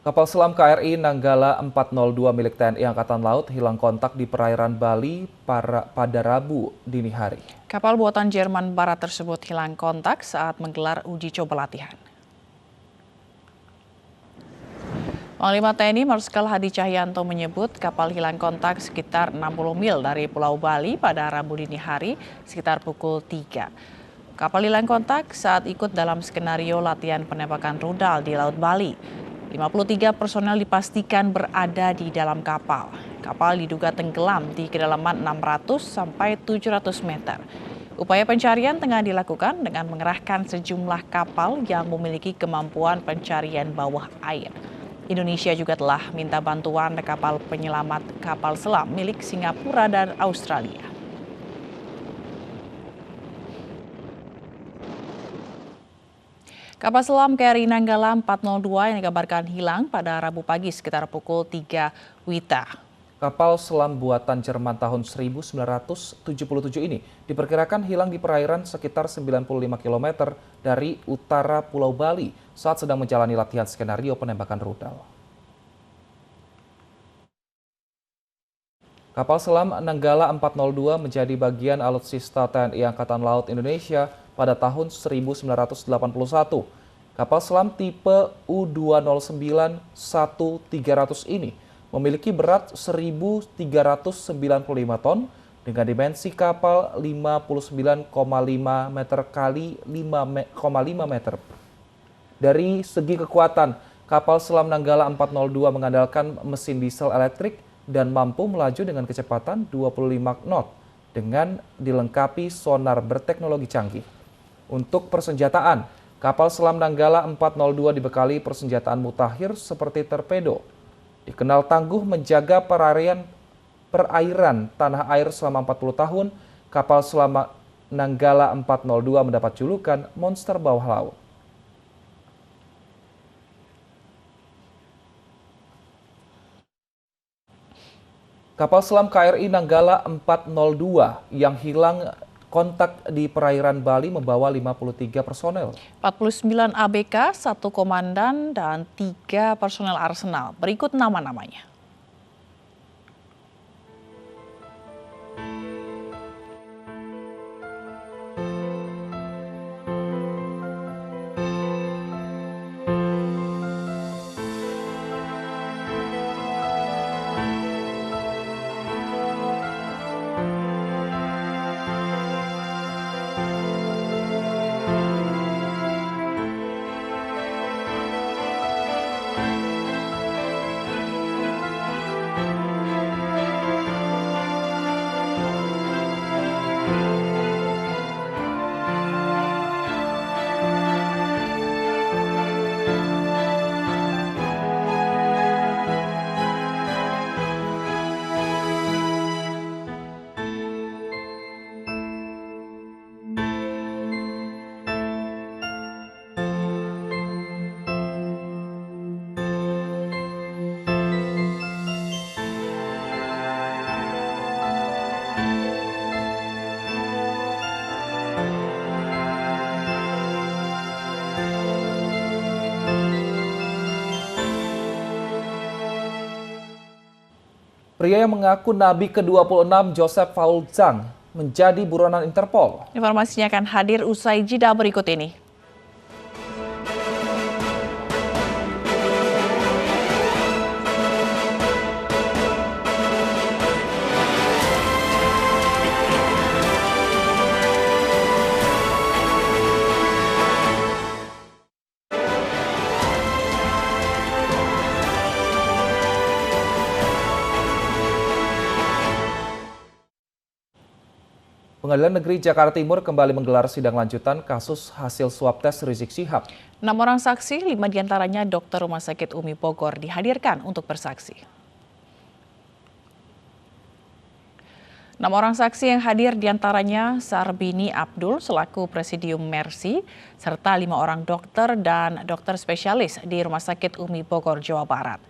Kapal selam KRI Nanggala 402 milik TNI Angkatan Laut hilang kontak di perairan Bali pada Rabu dini hari. Kapal buatan Jerman Barat tersebut hilang kontak saat menggelar uji coba latihan. Panglima TNI Marskal Hadi Cahyanto menyebut kapal hilang kontak sekitar 60 mil dari Pulau Bali pada Rabu dini hari sekitar pukul 3. Kapal hilang kontak saat ikut dalam skenario latihan penembakan rudal di Laut Bali. 53 personel dipastikan berada di dalam kapal. Kapal diduga tenggelam di kedalaman 600 sampai 700 meter. Upaya pencarian tengah dilakukan dengan mengerahkan sejumlah kapal yang memiliki kemampuan pencarian bawah air. Indonesia juga telah minta bantuan kapal penyelamat kapal selam milik Singapura dan Australia. Kapal selam KRI Nanggala 402 yang dikabarkan hilang pada Rabu pagi sekitar pukul 3 WITA. Kapal selam buatan Jerman tahun 1977 ini diperkirakan hilang di perairan sekitar 95 km dari utara Pulau Bali saat sedang menjalani latihan skenario penembakan rudal. Kapal selam Nanggala 402 menjadi bagian alutsista TNI Angkatan Laut Indonesia pada tahun 1981. Kapal selam tipe U209-1300 ini memiliki berat 1.395 ton dengan dimensi kapal 59,5 meter kali 5,5 meter. Dari segi kekuatan, kapal selam Nanggala 402 mengandalkan mesin diesel elektrik dan mampu melaju dengan kecepatan 25 knot dengan dilengkapi sonar berteknologi canggih. Untuk persenjataan, kapal selam Nanggala 402 dibekali persenjataan mutakhir seperti torpedo. Dikenal tangguh menjaga perairan tanah air selama 40 tahun, kapal selam Nanggala 402 mendapat julukan monster bawah laut. Kapal selam KRI Nanggala 402 yang hilang kontak di perairan Bali membawa 53 personel. 49 ABK, 1 komandan, dan 3 personel arsenal. Berikut nama-namanya. Pria yang mengaku nabi ke-26 Joseph Paul Zhang menjadi buronan Interpol. Informasinya akan hadir usai jeda berikut ini. Pengadilan Negeri Jakarta Timur kembali menggelar sidang lanjutan kasus hasil swab tes Rizik Syihab. 6 orang saksi, 5 diantaranya dokter Rumah Sakit Umi Bogor dihadirkan untuk bersaksi. 6 orang saksi yang hadir diantaranya Sarbini Abdul selaku Presidium Mercy, serta 5 orang dokter dan dokter spesialis di Rumah Sakit Umi Bogor, Jawa Barat.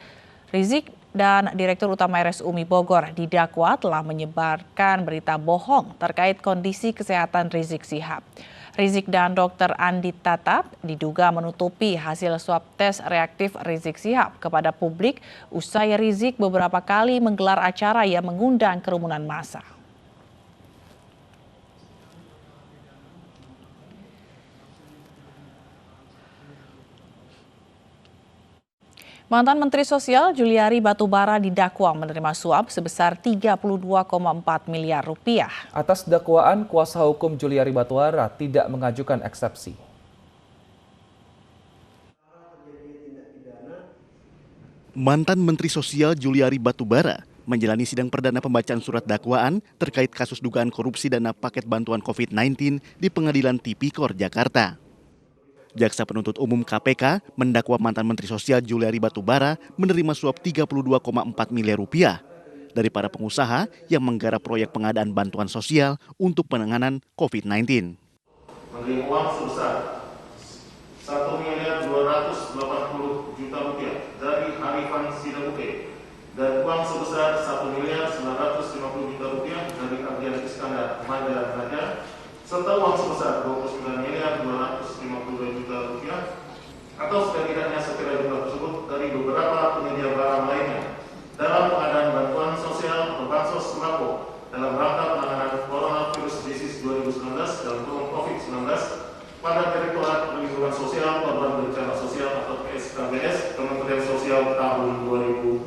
Rizik dan Direktur Utama RSUMI Bogor didakwa telah menyebarkan berita bohong terkait kondisi kesehatan Rizik Syihab. Rizik dan Dr. Andi Tatat diduga menutupi hasil swab tes reaktif Rizik Syihab kepada publik usai Rizik beberapa kali menggelar acara yang mengundang kerumunan massa. Mantan Menteri Sosial Juliari Batubara didakwa menerima suap sebesar 32,4 miliar rupiah. Atas dakwaan, kuasa hukum Juliari Batubara tidak mengajukan eksepsi. Mantan Menteri Sosial Juliari Batubara menjalani sidang perdana pembacaan surat dakwaan terkait kasus dugaan korupsi dana paket bantuan COVID-19 di Pengadilan Tipikor, Jakarta. Jaksa Penuntut Umum KPK mendakwa mantan Menteri Sosial Juliari Batubara menerima suap 32,4 miliar rupiah dari para pengusaha yang menggarap proyek pengadaan bantuan sosial untuk penanganan COVID-19. Menerima uang sebesar 1.280.000.000 rupiah dari Harifan Sidabuke dan uang sebesar 1.950.000.000 rupiah dari Ardian Iskandar Mada Raja serta uang sebesar 29.252.000.000 rupiah atau setidaknya sekira jumlah tersebut dari beberapa penyedia barang lainnya dalam pengadaan bantuan sosial atau bansos sembako dalam rangka penanganan Coronavirus Disease 2019 dan COVID-19 pada Direktorat Perlindungan Sosial Korban Bencana Sosial atau PSKBS Kementerian Sosial tahun 2020.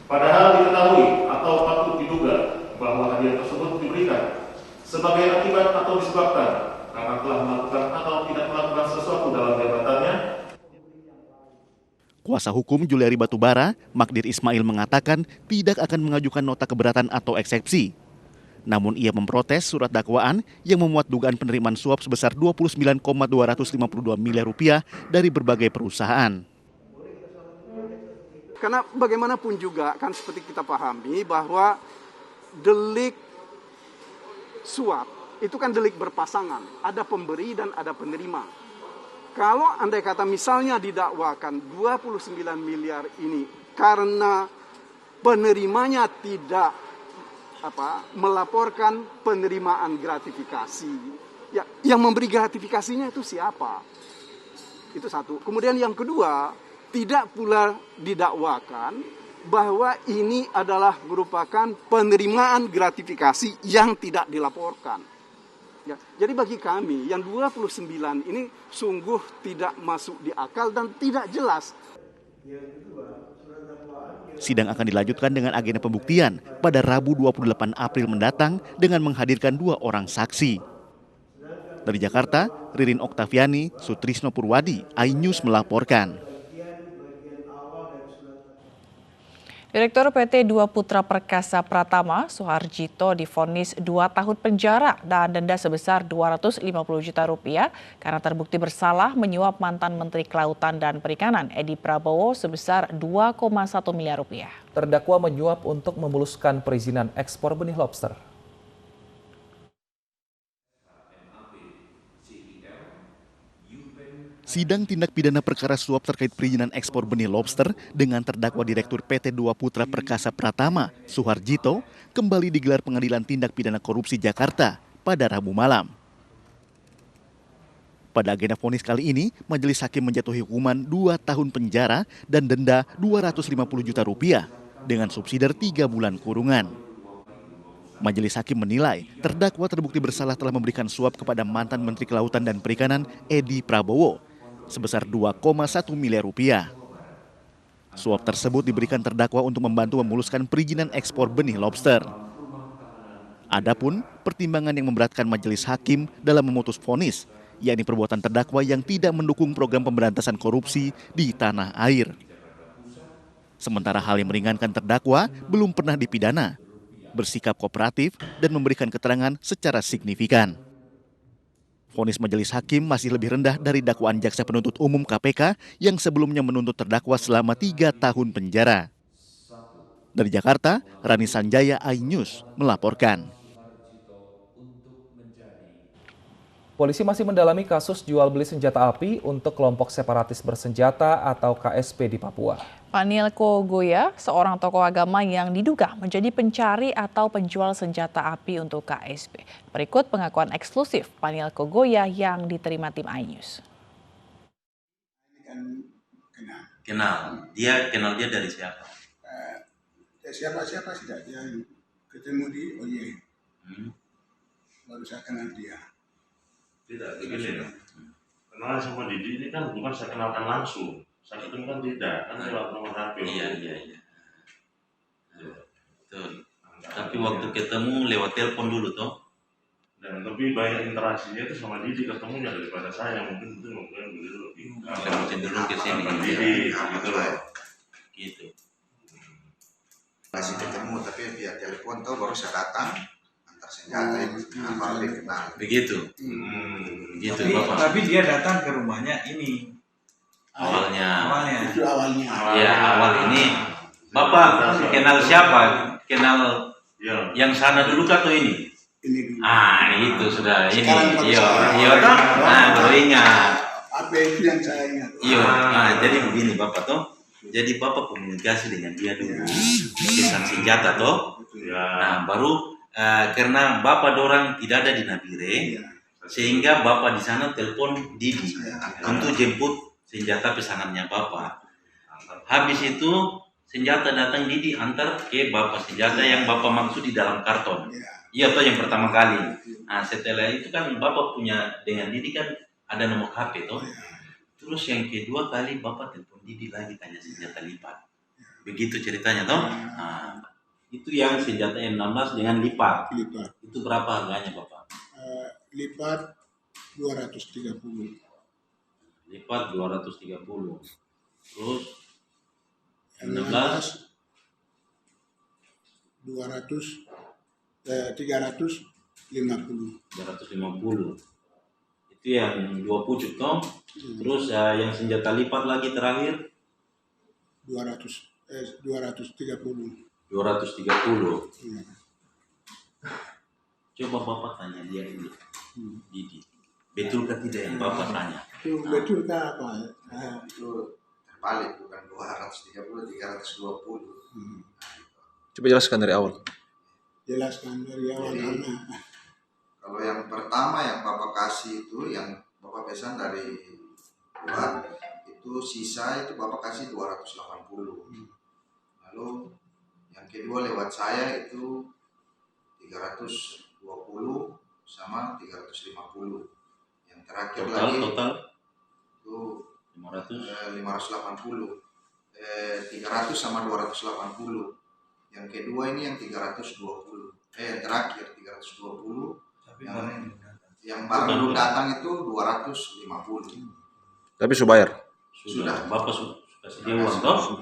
Padahal diketahui atau patut diduga bahwa hadiah tersebut diberikan sebagai akibat atau disebabkan karena telah melakukan atau tidak melakukan sesuatu dalam jabatannya. Kuasa hukum Juliari Batubara, Magdir Ismail mengatakan tidak akan mengajukan nota keberatan atau eksepsi. Namun ia memprotes surat dakwaan yang memuat dugaan penerimaan suap sebesar 29,252 miliar rupiah dari berbagai perusahaan. Karena bagaimanapun juga kan seperti kita pahami bahwa delik suap itu kan delik berpasangan, ada pemberi dan ada penerima. Kalau andai kata misalnya didakwakan 29 miliar ini karena penerimanya tidak melaporkan penerimaan gratifikasi, ya, yang memberi gratifikasinya itu siapa? Itu satu. Kemudian yang kedua, tidak pula didakwakan bahwa ini adalah merupakan penerimaan gratifikasi yang tidak dilaporkan. Ya, jadi bagi kami yang 29 ini sungguh tidak masuk di akal dan tidak jelas. Sidang akan dilanjutkan dengan agenda pembuktian pada Rabu 28 April mendatang dengan menghadirkan 2 orang saksi. Dari Jakarta, Ririn Oktaviani, Sutrisno Purwadi, iNews melaporkan. Direktur PT Dua Putra Perkasa Pratama, Suharjito divonis 2 tahun penjara dan denda sebesar 250 juta rupiah karena terbukti bersalah menyuap mantan Menteri Kelautan dan Perikanan Edi Prabowo sebesar 2,1 miliar rupiah. Terdakwa menyuap untuk memuluskan perizinan ekspor benih lobster. Sidang tindak pidana perkara suap terkait perizinan ekspor benih lobster dengan terdakwa Direktur PT Dua Putra Perkasa Pratama, Suharjito, kembali digelar Pengadilan Tindak Pidana Korupsi Jakarta pada Rabu malam. Pada agenda vonis kali ini, majelis hakim menjatuhi hukuman 2 tahun penjara dan denda 250 juta rupiah dengan subsidi 3 bulan kurungan. Majelis hakim menilai terdakwa terbukti bersalah telah memberikan suap kepada mantan Menteri Kelautan dan Perikanan Edi Prabowo sebesar 2,1 miliar rupiah. Suap tersebut diberikan terdakwa untuk membantu memuluskan perizinan ekspor benih lobster. Adapun pertimbangan yang memberatkan majelis hakim dalam memutus vonis, yakni perbuatan terdakwa yang tidak mendukung program pemberantasan korupsi di tanah air. Sementara hal yang meringankan terdakwa belum pernah dipidana, bersikap kooperatif dan memberikan keterangan secara signifikan. Vonis majelis hakim masih lebih rendah dari dakwaan Jaksa Penuntut Umum KPK yang sebelumnya menuntut terdakwa selama 3 tahun penjara. Dari Jakarta, Rani Sanjaya, iNews melaporkan. Polisi masih mendalami kasus jual beli senjata api untuk kelompok separatis bersenjata atau KSP di Papua. Paniel Kogoya, seorang tokoh agama yang diduga menjadi pencari atau penjual senjata api untuk KSB. Berikut pengakuan eksklusif Paniel Kogoya yang diterima tim iNews. Kenal dia dari siapa? Siapa tidak, dia ketemu di OY. Baru saya kenal dia. Tidak, begini ya. Kenalan sama Didi ini kan bukan saya kenalkan langsung. Saya ketemu kan tidak, kan lewat nomor HP. Iya. Betul. Tapi waktu ketemu lewat telepon dulu toh. Dan lebih banyak interaksinya itu sama Didi ketemunya daripada saya. Mungkin itu dulu lebih. Saya cenderung ke sini. Didi, gitu loh. Gitu. Masih ketemu tapi via telepon tahu baru saya datang antar senjata itu baru dikenal. Begitu. Gitu Bapak. Tapi dia datang ke rumahnya ini. Awalnya. Itu awalnya. Ya, awal ini. Bapak kenal siapa? Kenal Ya. yang sana dulu atau ini? Ini Itu sudah ini. Sekarang baru Iya, saya- toh? Baru ingat. apa itu yang saya ingat? Iya, jadi begini Bapak toh. Jadi Bapak komunikasi dengan dia dulu. Pesan senjata toh. Ya. Nah, baru karena Bapak dorang tidak ada di Nabire, Iya. sehingga Bapak di sana telepon Didi untuk jemput senjata pesanannya Bapak. Habis itu senjata datang Didi antar ke Bapak senjata yang Bapak maksud di dalam karton. Iya. Iya toh yang pertama kali. Nah setelah itu kan Bapak punya dengan Didi kan ada nomor HP toh. Terus yang kedua kali Bapak telepon Didi lagi tanya senjata lipat. Begitu ceritanya toh. Nah, itu yang senjata M16 dengan lipat. Lipat. Itu berapa harganya Bapak? Lipat 230. Lipat 230. Terus Yang 16 350. 250. Itu yang 2 pucuk toh. Terus yang senjata lipat lagi terakhir 230. 230. Iya. Coba Bapak tanya dia ini. Didi. Betulkah tidak yang Bapak tanya? Itu betul kah apa? Itu terbalik bukan 230 320. Coba jelaskan dari awal. Jelaskan dari awal karena Kalau yang pertama yang Bapak kasih itu yang Bapak pesan dari luar itu sisa itu Bapak kasih 280. Lalu yang kedua lewat saya itu 320 sama 350. Yang terakhir lagi Total itu 500. 580. 300 sama 280. Yang kedua ini yang 320. Yang terakhir 320. Yang baru datang itu 250. Tapi sudah bayar. Sudah. Bapak kasih dia uang toh?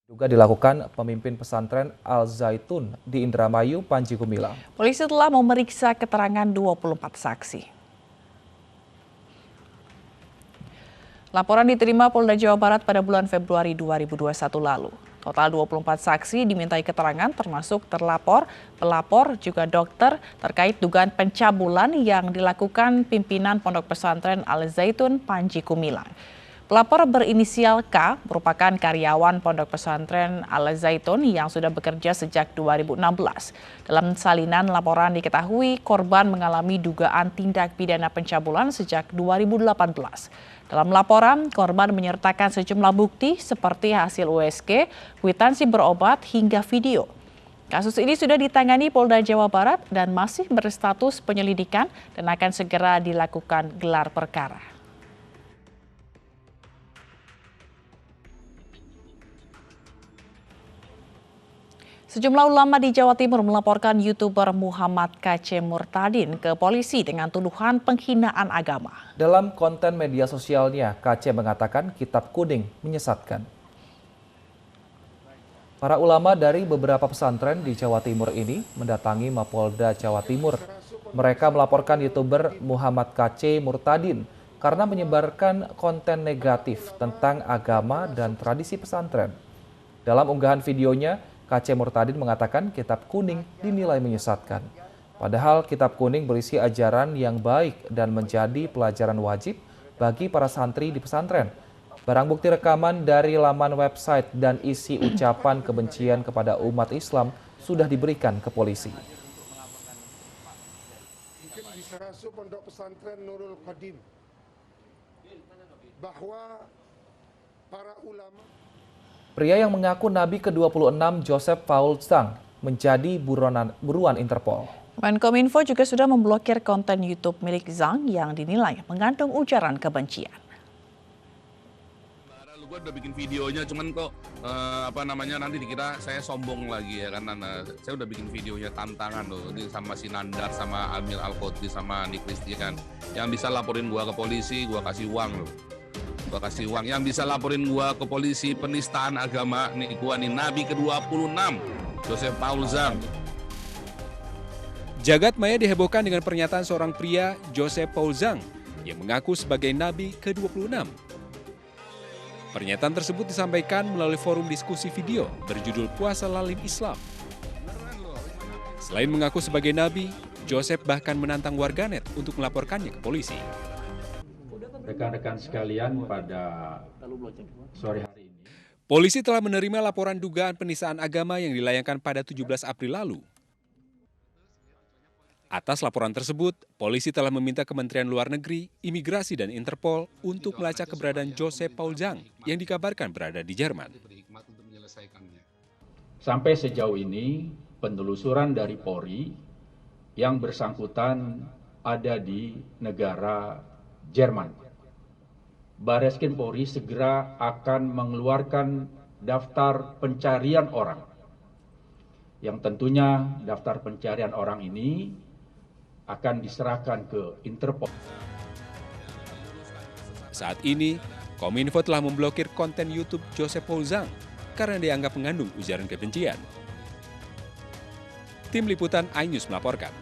Juga dilakukan pemimpin pesantren Al Zaitun di Indramayu, Panji Gumilang. Polisi telah memeriksa keterangan 24 saksi. Laporan diterima Polda Jawa Barat pada bulan Februari 2021 lalu. Total 24 saksi dimintai keterangan termasuk terlapor, pelapor, juga dokter terkait dugaan pencabulan yang dilakukan pimpinan Pondok Pesantren Al Zaitun Panji Gumilang. Pelapor berinisial K merupakan karyawan Pondok Pesantren Al Zaitun yang sudah bekerja sejak 2016. Dalam salinan laporan diketahui korban mengalami dugaan tindak pidana pencabulan sejak 2018. Dalam laporan, korban menyertakan sejumlah bukti seperti hasil USG, kwitansi berobat, hingga video. Kasus ini sudah ditangani Polda Jawa Barat dan masih berstatus penyelidikan dan akan segera dilakukan gelar perkara. Sejumlah ulama di Jawa Timur melaporkan YouTuber Muhammad KC Murtadin ke polisi dengan tuduhan penghinaan agama. Dalam konten media sosialnya, KC mengatakan kitab kuning menyesatkan. Para ulama dari beberapa pesantren di Jawa Timur ini mendatangi Mapolda Jawa Timur. Mereka melaporkan YouTuber Muhammad KC Murtadin karena menyebarkan konten negatif tentang agama dan tradisi pesantren. Dalam unggahan videonya, KC Murtadin mengatakan kitab kuning dinilai menyesatkan. Padahal kitab kuning berisi ajaran yang baik dan menjadi pelajaran wajib bagi para santri di pesantren. Barang bukti rekaman dari laman website dan isi ucapan kebencian kepada umat Islam sudah diberikan ke polisi. Mungkin bisa masuk pondok pesantren Nurul Qadim bahwa para ulama. Pria yang mengaku Nabi ke-26 Joseph Paul Zhang menjadi buruan Interpol. Menkominfo juga sudah memblokir konten YouTube milik Zhang yang dinilai mengandung ujaran kebencian. Gue udah bikin videonya, cuman kok nanti dikira saya sombong lagi ya, karena saya udah bikin videonya tantangan loh, ini sama si Nandar, sama Amil Al-Qotbi, sama Andi Christian. Yang bisa laporin gua ke polisi, gua kasih uang loh. Gua kasih uang. Yang bisa laporin gua ke polisi penistaan agama, nih gua nih Nabi ke-26, Joseph Paul Zhang. Jagat maya dihebohkan dengan pernyataan seorang pria, Joseph Paul Zhang, yang mengaku sebagai Nabi ke-26. Pernyataan tersebut disampaikan melalui forum diskusi video berjudul Puasa Lalim Islam. Selain mengaku sebagai Nabi, Joseph bahkan menantang warganet untuk melaporkannya ke polisi. Rekan-rekan sekalian, pada sore hari ini, polisi telah menerima laporan dugaan penistaan agama yang dilayangkan pada 17 April lalu. Atas laporan tersebut, polisi telah meminta Kementerian Luar Negeri, Imigrasi, dan Interpol untuk melacak keberadaan Joseph Paul Zhang yang dikabarkan berada di Jerman. sampai sejauh ini penelusuran dari Polri yang bersangkutan ada di negara Jerman. Bareskrim Polri segera akan mengeluarkan daftar pencarian orang, yang tentunya daftar pencarian orang ini akan diserahkan ke Interpol. Saat ini, Kominfo telah memblokir konten YouTube Joseph Paul Zhang karena dianggap mengandung ujaran kebencian. Tim Liputan iNews melaporkan.